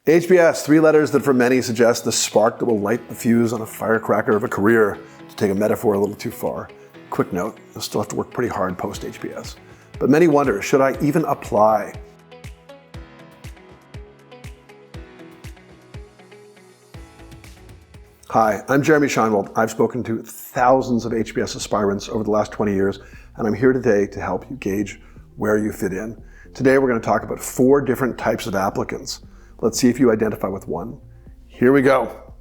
HBS, 3 letters that for many suggest the spark that will light the fuse on a firecracker of a career, to take a metaphor a little too far. Quick note, you'll still have to work pretty hard post-HBS. But many wonder, should I even apply? Hi, I'm Shinewald. I've spoken to thousands of HBS aspirants over the last 20 years, and I'm here today to help you gauge where you fit in. Today we're going to talk about 4 different types of applicants. Let's see if you identify with one. Here we go.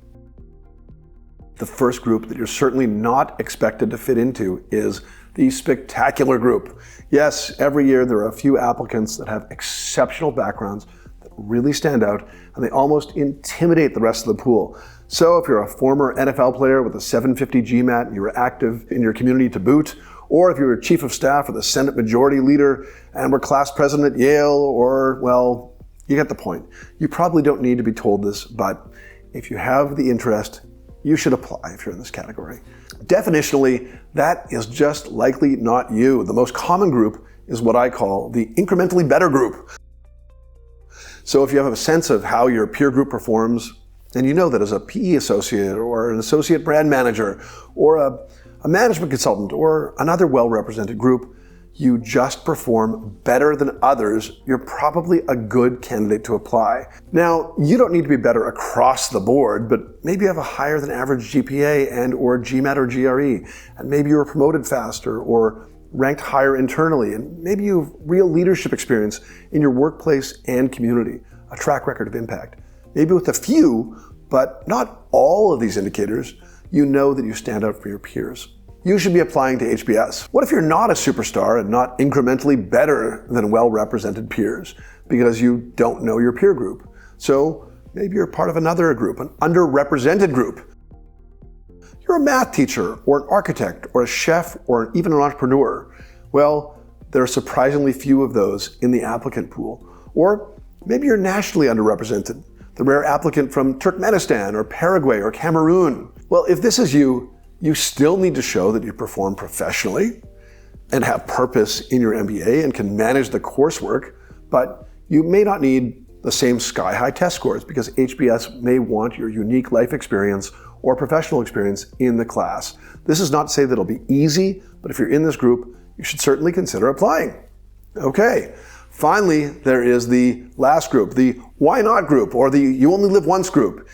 The first group that you're certainly not expected to fit into is the spectacular group. Yes, every year there are a few applicants that have exceptional backgrounds that really stand out, and they almost intimidate the rest of the pool. So if you're a former NFL player with a 750 GMAT and you were active in your community to boot, or if you're a chief of staff or the Senate Majority Leader and were class president at Yale, or, well, you get the point. You probably don't need to be told this, but if you have the interest, you should apply if you're in this category. Definitionally, that is just likely not you. The most common group is what I call the incrementally better group. So if you have a sense of how your peer group performs, and you know that as a PE associate or an associate brand manager or a management consultant or another well-represented group, you just perform better than others, you're probably a good candidate to apply. Now, you don't need to be better across the board, but maybe you have a higher than average GPA and or GMAT or GRE, and maybe you were promoted faster or ranked higher internally, and maybe you have real leadership experience in your workplace and community, a track record of impact. Maybe with a few, but not all of these indicators, you know that you stand out for your peers. You should be applying to HBS. What if you're not a superstar and not incrementally better than well-represented peers because you don't know your peer group? So maybe you're part of another group, an underrepresented group. You're a math teacher or an architect or a chef or even an entrepreneur. Well, there are surprisingly few of those in the applicant pool. Or maybe you're nationally underrepresented, the rare applicant from Turkmenistan or Paraguay or Cameroon. Well, if this is you still need to show that you perform professionally and have purpose in your MBA and can manage the coursework, but you may not need the same sky-high test scores because HBS may want your unique life experience or professional experience in the class. This is not to say that it'll be easy, but if you're in this group, you should certainly consider applying. Okay, finally, there is the last group, the why not group, or the you only live once group.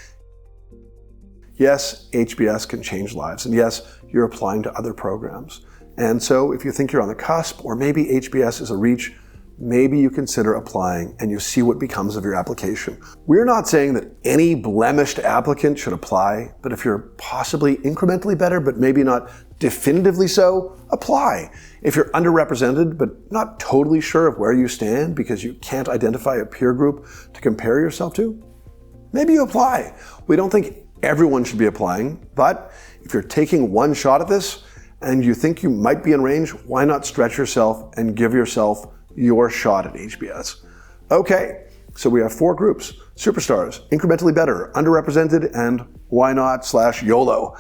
Yes, HBS can change lives, and yes, you're applying to other programs. And so if you think you're on the cusp, or maybe HBS is a reach, maybe you consider applying and you see what becomes of your application. We're not saying that any blemished applicant should apply, but if you're possibly incrementally better, but maybe not definitively so, apply. If you're underrepresented, but not totally sure of where you stand because you can't identify a peer group to compare yourself to, maybe you apply. We don't think everyone should be applying, but if you're taking one shot at this and you think you might be in range, why not stretch yourself and give yourself your shot at HBS? Okay, so we have 4 groups: superstars, incrementally better, underrepresented, and why not / YOLO.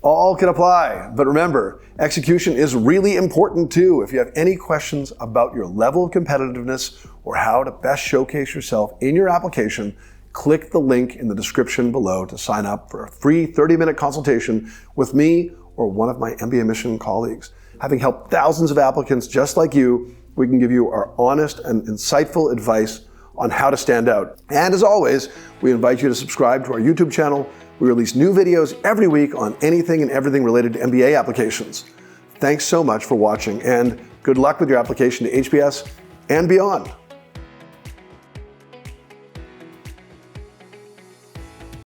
All can apply, but remember, execution is really important too. If you have any questions about your level of competitiveness or how to best showcase yourself in your application, click the link in the description below to sign up for a free 30-minute consultation with me or one of my mbaMission colleagues. Having helped thousands of applicants just like you, we can give you our honest and insightful advice on how to stand out. And as always, we invite you to subscribe to our YouTube channel. We release new videos every week on anything and everything related to MBA applications. Thanks so much for watching, and good luck with your application to HBS and beyond.